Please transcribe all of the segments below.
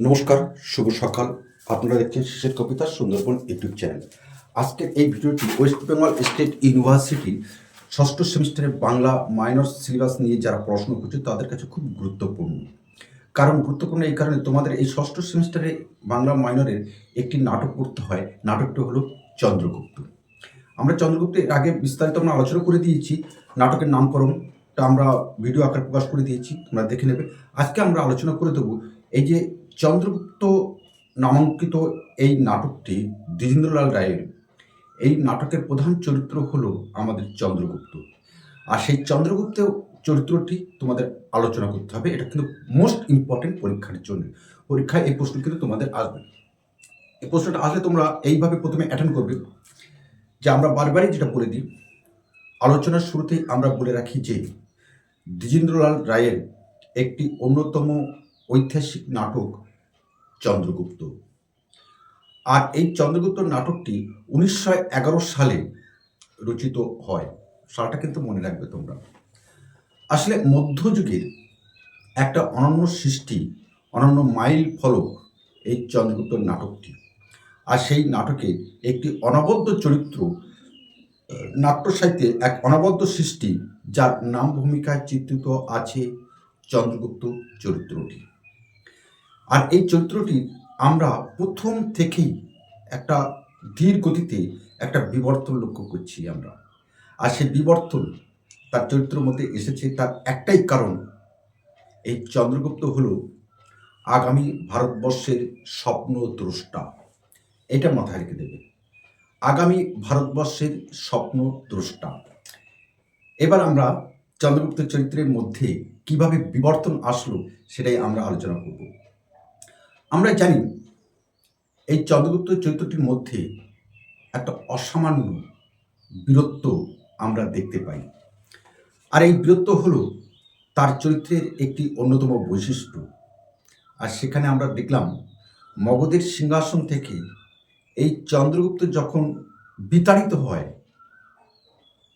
নমস্কার, শুভ সকাল। আপনারা দেখছেন শেষের কবিতা সুন্দরবন ইউটিউব চ্যানেল। আজকের এই ভিডিওটি ওয়েস্ট বেঙ্গল স্টেট ইউনিভার্সিটির ষষ্ঠ সেমিস্টারের বাংলা মাইনর সিলেবাস নিয়ে যারা পড়াশোনা করছে তাদের কাছে খুব গুরুত্বপূর্ণ। কারণ গুরুত্বপূর্ণ এই কারণে তোমাদের এই ষষ্ঠ সেমিস্টারে বাংলা মাইনরের একটি নাটক পড়তে হয়। নাটকটি হলো চন্দ্রগুপ্ত। আমরা চন্দ্রগুপ্তের আগে বিস্তারিত আমরা আলোচনা করে দিয়েছি। নাটকের নামকরণটা আমরা ভিডিও আকারে প্রকাশ করে দিয়েছি, তোমরা দেখে নেবে। আজকে আমরা আলোচনা করে দেবো এই যে চন্দ্রগুপ্ত নামাঙ্কিত এই নাটকটি দ্বিজেন্দ্রলাল রায়ের। এই নাটকের প্রধান চরিত্র হলো আমাদের চন্দ্রগুপ্ত। আর সেই চন্দ্রগুপ্ত চরিত্রটি তোমাদের আলোচনা করতে হবে। এটা কিন্তু মোস্ট ইম্পর্টেন্ট পরীক্ষার জন্য। পরীক্ষায় এই প্রশ্ন কিন্তু তোমাদের আসবে। এই প্রশ্নটা আসলে তোমরা এইভাবে প্রথমে অ্যাটেন্ড করবে যে আমরা বারবারই যেটা বলে দিই, আলোচনার শুরুতেই আমরা বলে রাখি যে দ্বিজেন্দ্রলাল রায়ের একটি অন্যতম ঐতিহাসিক নাটক চন্দ্রগুপ্ত। আর এই চন্দ্রগুপ্ত নাটকটি 1911 সালে রচিত হয়। সালটা কিন্তু মনে রাখবে তোমরা। আসলে মধ্যযুগের একটা অনন্য সৃষ্টি, অনন্য মাইল ফলক এই চন্দ্রগুপ্ত নাটকটি। আর সেই নাটকের একটি অনবদ্য চরিত্র, নাট্য সাহিত্যে এক অনবদ্য সৃষ্টি, যার নাম ভূমিকায় চিত্রিত আছে চন্দ্রগুপ্ত চরিত্রটি। আর এই চরিত্রটি আমরা প্রথম থেকেই একটা ধীর গতিতে একটা বিবর্তন লক্ষ্য করছি আমরা। আর সেই বিবর্তন তার চরিত্রের মধ্যে এসেছে, তার একটাই কারণ, এই চন্দ্রগুপ্ত হলো আগামী ভারতবর্ষের স্বপ্ন দ্রষ্টা। এটা মাথায় রেখে দেবে, আগামী ভারতবর্ষের স্বপ্ন দ্রষ্টা। এবার আমরা চন্দ্রগুপ্ত চরিত্রের মধ্যে কিভাবে বিবর্তন আসলো সেটাই আমরা আলোচনা করব। আমরা জানি এই চন্দ্রগুপ্ত চরিত্রটির মধ্যে একটা অসামান্য বীরত্ব আমরা দেখতে পাই। আর এই বীরত্ব হলো তার চরিত্রের একটি অন্যতম বৈশিষ্ট্য। আর সেখানে আমরা দেখলাম মগধের সিংহাসন থেকে এই চন্দ্রগুপ্ত যখন বিতাড়িত হয়,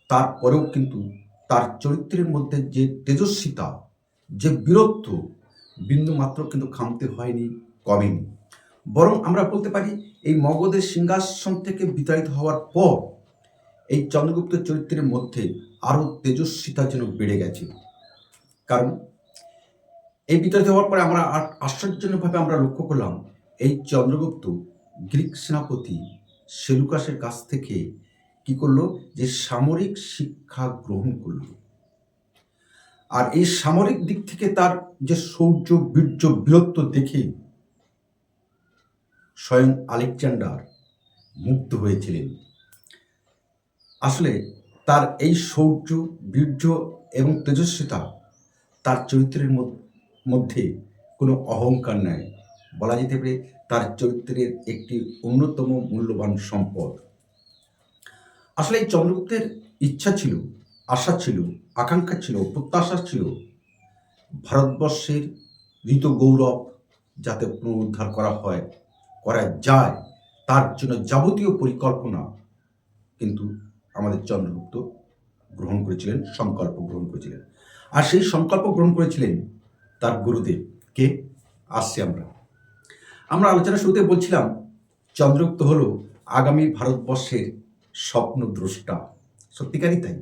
তারপরেও কিন্তু তার চরিত্রের মধ্যে যে তেজস্বিতা, যে বীরত্ব, বিন্দুমাত্র কিন্তু খামতে হয়নি, কমেনি। বরং আমরা বলতে পারি এই মগধের সিংহাসন থেকে বিতাড়িত হওয়ার পর এই চন্দ্রগুপ্ত চরিত্রের মধ্যে আরও তেজস্বিতা যেন বেড়ে গেছে। কারণ এই বিতাড়িত হওয়ার পরে আমরা আশ্চর্যজনকভাবে আমরা লক্ষ্য করলাম এই চন্দ্রগুপ্ত গ্রিক সেনাপতি সেলুকাসের কাছ থেকে কি করলো, যে সামরিক শিক্ষা গ্রহণ করলো। আর এই সামরিক দিক থেকে তার যে শৌর্য, বীর্য, বীরত্ব দেখে স্বয়ং আলেকজান্ডার মুগ্ধ হয়েছিলেন। আসলে তার এই শৌর্য, বীর্য এবং তেজস্বিতা, তার চরিত্রের মধ্যে কোনো অহংকার নাই, বলা যেতে পারে তার চরিত্রের একটি অন্যতম মূল্যবান সম্পদ। আসলে এই চন্দ্রগুপ্তের ইচ্ছা ছিল, আশা ছিল, আকাঙ্ক্ষা ছিল, প্রত্যাশা ছিল ভারতবর্ষের ঋত গৌরব যাতে পুনরুদ্ধার করা যায়, তার জন্য যাবতীয় পরিকল্পনা কিন্তু আমাদের চন্দ্রগুপ্ত গ্রহণ করেছিলেন, সংকল্প গ্রহণ করেছিলেন। আর সেই সংকল্প গ্রহণ করেছিলেন তার গুরুদেব কে। আসছে আমরা আলোচনা শুরুতে বলছিলাম চন্দ্রগুপ্ত হলো আগামী ভারতবর্ষের স্বপ্ন দ্রষ্টা। সত্যিকারই তাই।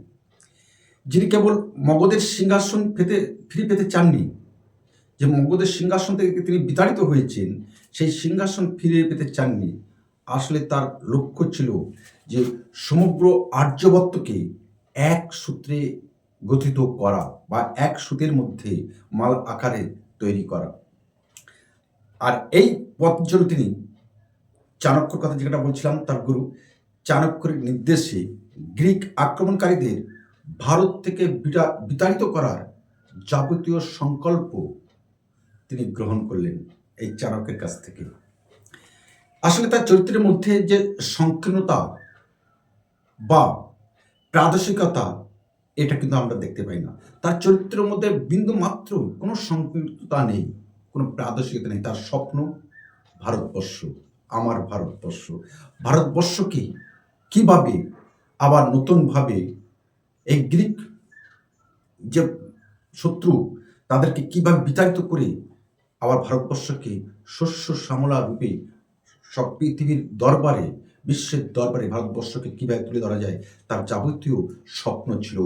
যিনি কেবল মগধের সিংহাসন ফিরে পেতে চাননি, যে মগধের সিংহাসন থেকে তিনি বিতাড়িত হয়েছেন, সেই সিংহাসন ফিরে পেতে চাননি। আসলে তার লক্ষ্য ছিল যে সমগ্র আর্যবর্তকে এক সূত্রে গঠিত করা বা এক সুতের মধ্যে মাল আকারে তৈরি করা। আর এই পথ জন্য তিনি চাণক্যর কথা যেটা বলছিলাম, তার গুরু চাণক্যের নির্দেশে গ্রিক আক্রমণকারীদের ভারত থেকে বিতাড়িত করার যাবতীয় সংকল্প তিনি গ্রহণ করলেন এই চাণক্যের কাছ থেকে। আসলে তার চরিত্রের মধ্যে যে সংকীর্ণতা বা প্রাদেশিকতা, এটা কিন্তু আমরা দেখতে পাই না। তার চরিত্রের মধ্যে বিন্দু মাত্র কোনো সংকীর্ণতা নেই, কোনো প্রাদেশিকতা নেই। তার স্বপ্ন ভারতবর্ষ, আমার ভারতবর্ষ। ভারতবর্ষকে কিভাবে আবার নতুনভাবে এই গ্রিক যে শত্রু, তাদেরকে কিভাবে বিতাড়িত করে আবার ভারতবর্ষকে শস্য শ্যামলা রূপে সব পৃথিবীর দরবারে, বিশ্বের দরবারে ভারতবর্ষকে কীভাবে তুলে ধরা যায় তার যাবতীয় স্বপ্ন ছিল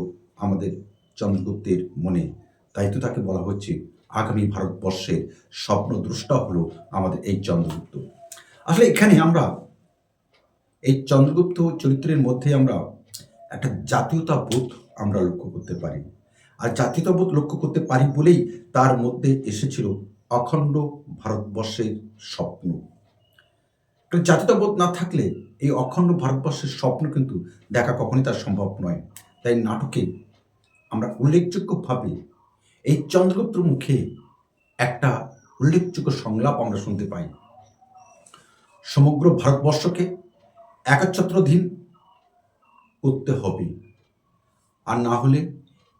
আমাদের চন্দ্রগুপ্তের মনে। তাই তো তাকে বলা হচ্ছে আগামী ভারতবর্ষের স্বপ্নদ্রষ্টা হলো আমাদের এই চন্দ্রগুপ্ত। আসলে এখানে আমরা এই চন্দ্রগুপ্ত চরিত্রের মধ্যে আমরা একটা জাতীয়তাবোধ আমরা লক্ষ্য করতে পারি। আর জাতীয়তাবোধ লক্ষ্য করতে পারি বলেই তার মধ্যে এসেছিল অখণ্ড ভারতবর্ষের স্বপ্ন। জাতীয়তাবোধ না থাকলে এই অখণ্ড ভারতবর্ষের স্বপ্ন কিন্তু দেখা কখনই তার সম্ভব নয়। তাই নাটকে আমরা উল্লেখযোগ্যভাবে এই চন্দ্রগুপ্তর মুখে একটা উল্লেখযোগ্য সংলাপ আমরা শুনতে পাই। সমগ্র ভারতবর্ষকে একচ্ছত্রাধীন করতে হবে, আর না হলে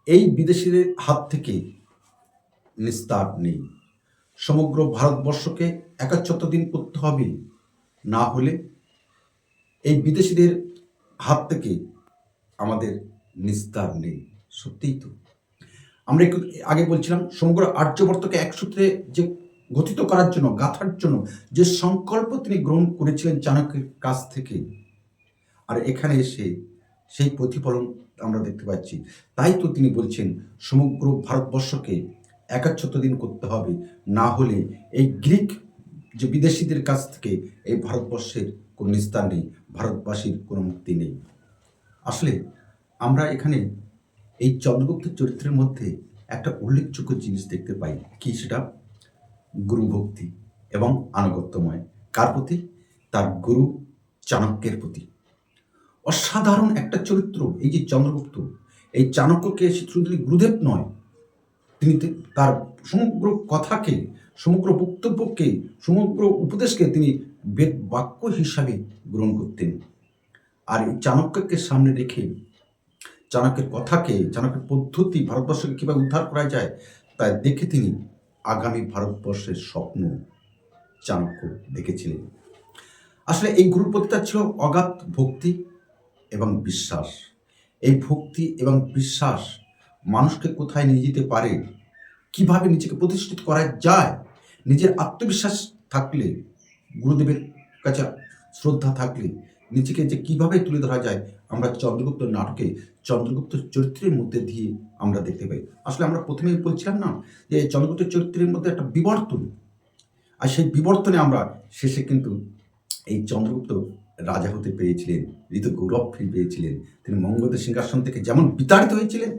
এই বিদেশিদের হাত থেকে নিস্তার নেই। সমগ্র ভারতবর্ষকে একচ্ছত্রাধীন করতে হবে, না হলে এই বিদেশিদের হাত থেকে আমাদের নিস্তার নেই। সত্যিই তো আমরা একটু আগে বলছিলাম সমগ্র আর্যবর্তকে এক সূত্রে যে গঠিত করার জন্য, গাঁথার জন্য যে সংকল্প তিনি গ্রহণ করেছিলেন চাণক্যের কাছ থেকে, আর এখানে এসে সেই প্রতিফলন আমরা দেখতে পাচ্ছি। তাই তো তিনি বলছেন সমগ্র ভারতবর্ষকে একচ্ছত্রাধীন করতে হবে, না হলে এই গ্রিক যে বিদেশিদের কাছ থেকে এই ভারতবর্ষের কোনো নিস্তার নেই, ভারতবাসীর কোনো মুক্তি নেই। আসলে আমরা এখানে এই চন্দ্রগুপ্তের চরিত্রের মধ্যে একটা উল্লেখযোগ্য জিনিস দেখতে পাই। কি সেটা? গুরুভক্তি এবং আনুগত্যময়। কার প্রতি? তার গুরু চাণক্যের প্রতি। অসাধারণ একটা চরিত্র এই যে চন্দ্রগুপ্ত। এই চাণক্যকে শুধু তিনি গুরুদেব নয়, তিনি তার সমগ্র কথাকে, সমগ্র বক্তব্যকে, সমগ্র উপদেশকে তিনি বেদ বাক্য হিসাবে গ্রহণ করতেন। আর এই চাণক্যকে সামনে রেখে চাণক্যের কথাকে, চাণক্যের পদ্ধতি ভারতবর্ষকে কীভাবে উদ্ধার করা যায় তাই দেখে তিনি আগামী ভারতবর্ষের স্বপ্ন চাণক্য দেখেছিলেন। আসলে এই গুরুর প্রতি তার ছিল অগাধ ভক্তি এবং বিশ্বাস। এই ভক্তি এবং বিশ্বাস মানুষকে কোথায় নিয়ে যেতে পারে, কিভাবে নিজেকে প্রতিষ্ঠিত করা যায়, নিজের আত্মবিশ্বাস থাকলে, গুরুদেবের কাছে শ্রদ্ধা থাকলে নিজেকে যে কিভাবে তুলে ধরা যায় আমরা চন্দ্রগুপ্ত নাটকে চন্দ্রগুপ্ত চরিত্রের মধ্যে দিয়ে আমরা দেখতে পাই। আসলে আমরা প্রথমেই বলছিলাম না যে চন্দ্রগুপ্ত চরিত্রের মধ্যে একটা বিবর্তন, আর সেই বিবর্তনে আমরা শেষে কিন্তু এই চন্দ্রগুপ্ত রাজা হতে পেরেছিলেন, ঋত গৌরব ফিরে পেয়েছিলেন। তিনি মগধের সিংহাসন থেকে যেমন বিতাড়িত হয়েছিলেন,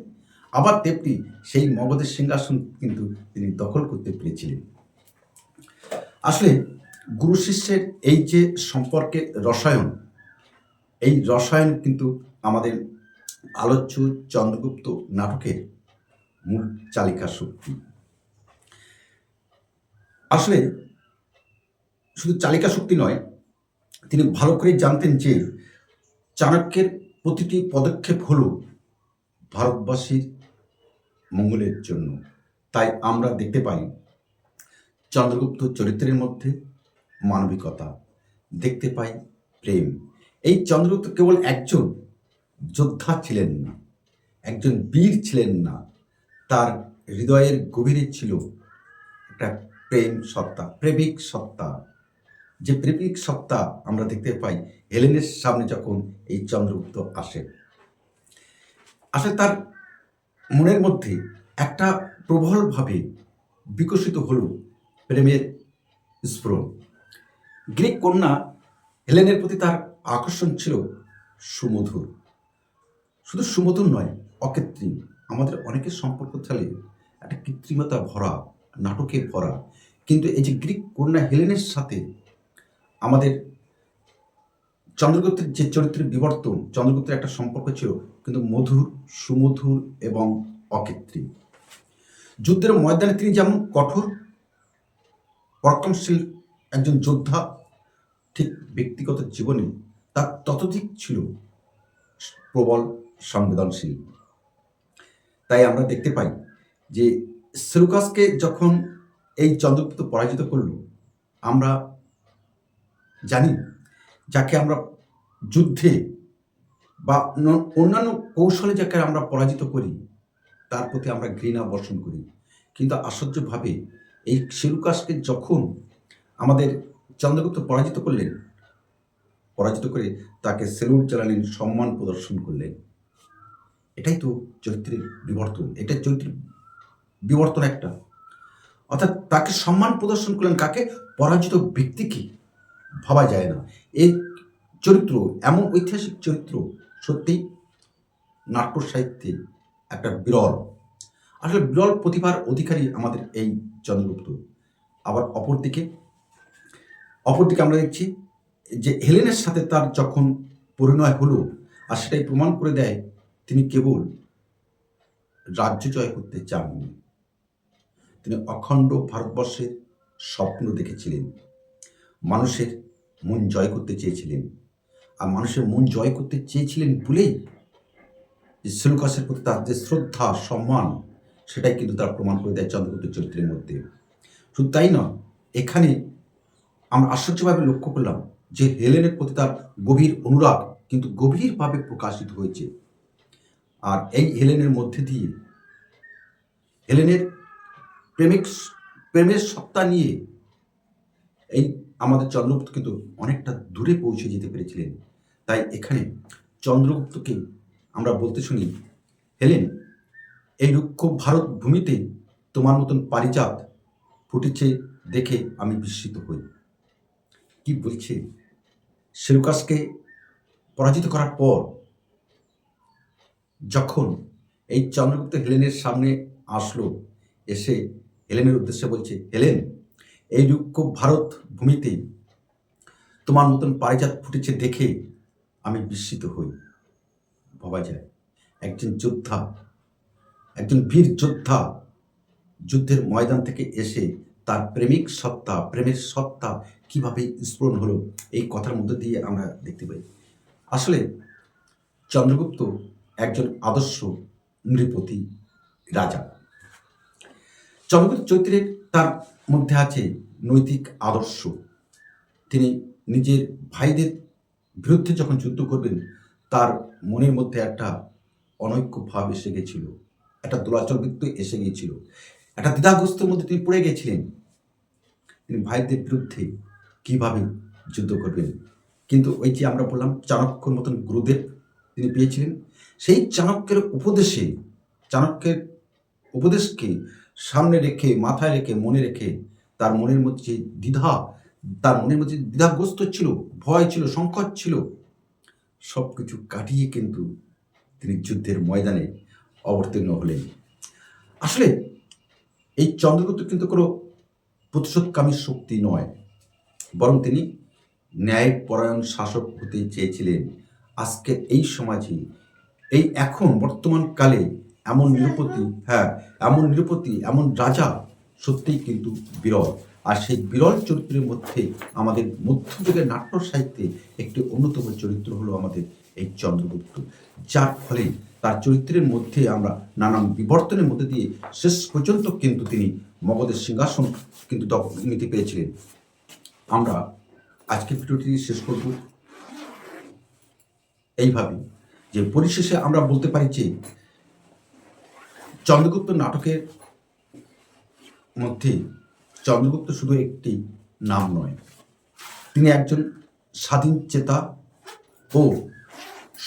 আবার তেমনি সেই মগধের সিংহাসন কিন্তু তিনি দখল করতে পেরেছিলেন। আসলে গুরু শিষ্যের এই যে সম্পর্কের রসায়ন, এই রসায়ন কিন্তু আমাদের আলোচ্য চন্দ্রগুপ্ত নাটকের মূল চালিকা শক্তি। আসলে শুধু চালিকা শক্তি নয়, তিনি ভালো করে জানতেন যে চাণক্যের প্রতিটি পদক্ষেপ হল ভারতবাসীর মঙ্গলের জন্য। তাই আমরা দেখতে পাই চন্দ্রগুপ্ত চরিত্রের মধ্যে মানবিকতা, দেখতে পাই প্রেম। এই চন্দ্রগুপ্ত কেবল একজন যোদ্ধা ছিলেন না, একজন বীর ছিলেন না, তার হৃদয়ের গভীরে ছিল একটা প্রেম সত্তা, প্রেমিক সত্তা। যে প্রেমিক সত্তা আমরা দেখতে পাই হেলেনের সামনে যখন এই চন্দ্রগুপ্ত আসে। আসলে তার মনের মধ্যে একটা প্রবলভাবে বিকশিত হল প্রেমের স্ফুরণ। গ্রিক কন্যা হেলেনের প্রতি তার আকর্ষণ ছিল সুমধুর। শুধু সুমধুর নয়, অকৃত্রিম। আমাদের অনেকের সম্পর্ক থাকলে একটা কৃত্রিমতা ভরা, নাটকে ভরা, কিন্তু এই যে গ্রিক কন্যা হেলেনের সাথে আমাদের চন্দ্রগুপ্তের যে চরিত্রের বিবর্তন, চন্দ্রগুপ্তের একটা সম্পর্ক ছিল কিন্তু মধুর, সুমধুর এবং অকৃত্রিম। যুদ্ধের ময়দানে তিনি যেমন কঠোর পরাক্রমশীল একজন যোদ্ধা, ঠিক ব্যক্তিগত জীবনে তার ততোধিক ছিল প্রবল সংবেদনশীল। তাই আমরা দেখতে পাই যে সেলুকাসকে যখন এই চন্দ্রগুপ্ত পরাজিত করল, আমরা জানি যাকে আমরা যুদ্ধে বা অন্যান্য কৌশলে যাকে আমরা পরাজিত করি তার প্রতি আমরা ঘৃণা বর্ষণ করি, কিন্তু আশ্চর্যভাবে এই সেলুকাসকে যখন আমাদের চন্দ্রগুপ্ত পরাজিত করলেন, পরাজিত করে তাকে সেলুট জ্বালালেন, সম্মান প্রদর্শন করলেন। এটাই তো চরিত্রের বিবর্তন, এটা চরিত্রের বিবর্তন একটা। অর্থাৎ তাকে সম্মান প্রদর্শন করলেন, কাকে? পরাজিত ব্যক্তিকে। ভাবা যায় না এই চরিত্র, এমন ঐতিহাসিক চরিত্র সত্যিই নাট্য সাহিত্যে একটা বিরল, আসলে বিরল প্রতিভার অধিকারী আমাদের এই চন্দ্রগুপ্ত। আবার অপরদিকে আমরা দেখছি যে হেলেনের সাথে তার যখন পরিণয় হলো, আর সেটাই প্রমাণ করে দেয় তিনি কেবল রাজ্য জয় করতে চাননি, তিনি অখণ্ড ভারতবর্ষের স্বপ্ন দেখেছিলেন, মানুষের মন জয় করতে চেয়েছিলেন। আর মানুষের মন জয় করতে চেয়েছিলেন বলেই যে সেলুকাসের প্রতি তার যে শ্রদ্ধা সম্মান, সেটাই কিন্তু তার প্রমাণ করে দেয় চন্দ্রগুপ্তের চরিত্রের মধ্যে। শুধু তাই নয়, এখানে আমরা আশ্চর্যভাবে লক্ষ্য করলাম যে হেলেনের প্রতি তার গভীর অনুরাগ কিন্তু গভীরভাবে প্রকাশিত হয়েছে। আর এই হেলেনের মধ্যে দিয়ে হেলেনের প্রেমের সত্তা নিয়ে এই আমাদের চন্দ্রগুপ্ত কিন্তু অনেকটা দূরে পৌঁছে যেতে পেরেছিলেন। তাই এখানে চন্দ্রগুপ্তকে আমরা বলতে শুনি, হেলেন, এই রুক্ষ ভারত ভূমিতে তোমার মতন পারিজাত ফুটেছে দেখে আমি বিস্মিত হই। কি বলছে? সেলুকাসকে পরাজিত করার পর যখন এই চন্দ্রগুপ্ত হেলেনের সামনে আসলো, এসে হেলেনের উদ্দেশ্যে বলছে, হেলেন, এই রুক্ষ ভারত ভূমিতে তোমার মতন পারিজাত ফুটেছে দেখে আমি বিস্মিত হই। ভাবা যায় একজন যোদ্ধা, একজন বীর যোদ্ধা যুদ্ধের ময়দান থেকে এসে তার প্রেমের সত্তা কিভাবে স্ফুরণ হলো, এই কথার মধ্যে দিয়ে আমরা দেখতে পাই। আসলে চন্দ্রগুপ্ত একজন আদর্শ নৃপতি রাজা। চন্দ্রগুপ্ত চরিত্রের তার মধ্যে আছে নৈতিক আদর্শ। তিনি নিজের ভাইদের বিরুদ্ধে যখন যুদ্ধ করবেন, তার মনের মধ্যে একটা অনৈক্য ভাব এসে গেছিল, একটা দোলাচল বৃত্ত এসে গিয়েছিল, একটা দ্বিধাগ্রস্তের মধ্যে তিনি পড়ে গেছিলেন। তিনি ভাইদের বিরুদ্ধে কিভাবে যুদ্ধ করবেন, কিন্তু ওই যে আমরা বললাম চাণক্যর মতন গুরুদেব তিনি পেয়েছিলেন। সেই চাণক্যের উপদেশকে সামনে রেখে, মাথায় রেখে, মনে রেখে, তার মনের মধ্যে দ্বিধাগ্রস্ত ছিল, ভয় ছিল, সংকট ছিল, সব কিছু কাটিয়ে কিন্তু তিনি যুদ্ধের ময়দানে অবতীর্ণ হলেন। আসলে এই চন্দ্রগুপ্ত কিন্তু কোনো প্রতিশোধকামী শক্তি নয়, বরং তিনি ন্যায়পরায়ণ শাসক হতে চেয়েছিলেন। আজকে এই সমাজে, এই এখন বর্তমান কালে এমন নিরপতি, এমন রাজা সত্যিই কিন্তু বিরল। আর সেই বিরল চরিত্রের মধ্যে আমাদের মধ্যযুগের নাট্য সাহিত্যে একটি অন্যতম চরিত্র হলো আমাদের এই চন্দ্রগুপ্ত, যার ফলে তার চরিত্রের মধ্যে আমরা নানান বিবর্তনের মধ্যে দিয়ে শেষ পর্যন্ত কিন্তু তিনি মগধের সিংহাসন কিন্তু নিতে পেরেছিলেন। আমরা আজকের ভিডিওটি শেষ করব এইভাবে যে পরিশেষে আমরা বলতে পারি যে চন্দ্রগুপ্ত নাটকের মধ্যে চন্দ্রগুপ্ত শুধু একটি নাম নয়, তিনি একজন স্বাধীন চেতা ও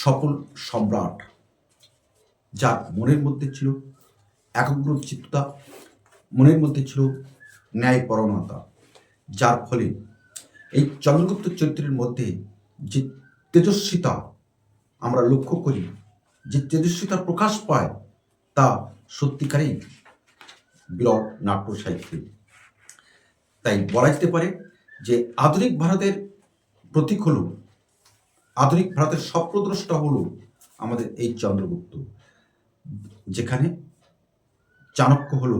সফল সম্রাট, যার মনের মধ্যে ছিল একাগ্রচিত্ততা, মনের মধ্যে ছিল ন্যায়পরণতা, যার ফলে এই চন্দ্রগুপ্ত চরিত্রের মধ্যে যে তেজস্বিতা আমরা লক্ষ্য করি, যে তেজস্বিতার প্রকাশ পায়, তা সত্যিকারেই বিরল নাট্য সাহিত্যে। তাই বলা যেতে পারে যে আধুনিক ভারতের প্রতীক হল, আধুনিক ভারতের স্বপ্নদ্রষ্টা হল আমাদের এই চন্দ্রগুপ্ত, যেখানে চাণক্য হল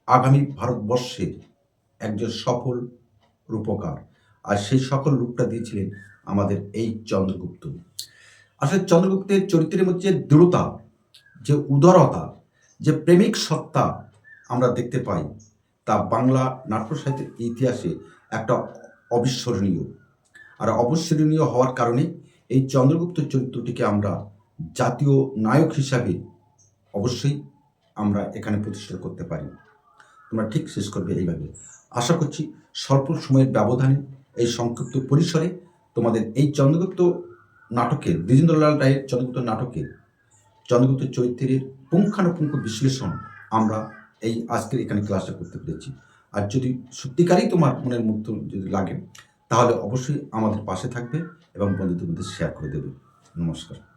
আগামী ভারতবর্ষের একজন সফল রূপকার, আর সেই সকল রূপটা দিয়েছিলেন আমাদের এই চন্দ্রগুপ্ত। আসলে চন্দ্রগুপ্তের চরিত্রের মধ্যে যে দৃঢ়তা, যে উদারতা, যে প্রেমিক সত্তা আমরা দেখতে পাই, তা বাংলা নাট্য সাহিত্যের ইতিহাসে একটা অবিস্মরণীয়। আর অবিস্মরণীয় হওয়ার কারণে এই চন্দ্রগুপ্ত চরিত্রটিকে আমরা জাতীয় নায়ক হিসাবে অবশ্যই আমরা এখানে প্রতিষ্ঠা করতে পারি। তোমরা ঠিক শেষ করবে এইভাবে। আশা করছি স্বল্প সময়ের ব্যবধানে এই সংক্ষিপ্ত পরিসরে তোমাদের এই চন্দ্রগুপ্ত নাটকের, দ্বিজেন্দ্রলাল রায়ের চন্দ্রগুপ্ত নাটকের চন্দ্রগুপ্ত চরিত্রের পুঙ্খানুপুঙ্খ বিশ্লেষণ আমরা এই আজকের এখানে ক্লাসে করতে পেরেছি। আর যদি সত্যিকারই তোমার মনের মধ্যে যদি লাগে তাহলে অবশ্যই আমাদের পাশে থাকবে এবং বন্ধুদের মধ্যে শেয়ার করে দেবে। নমস্কার।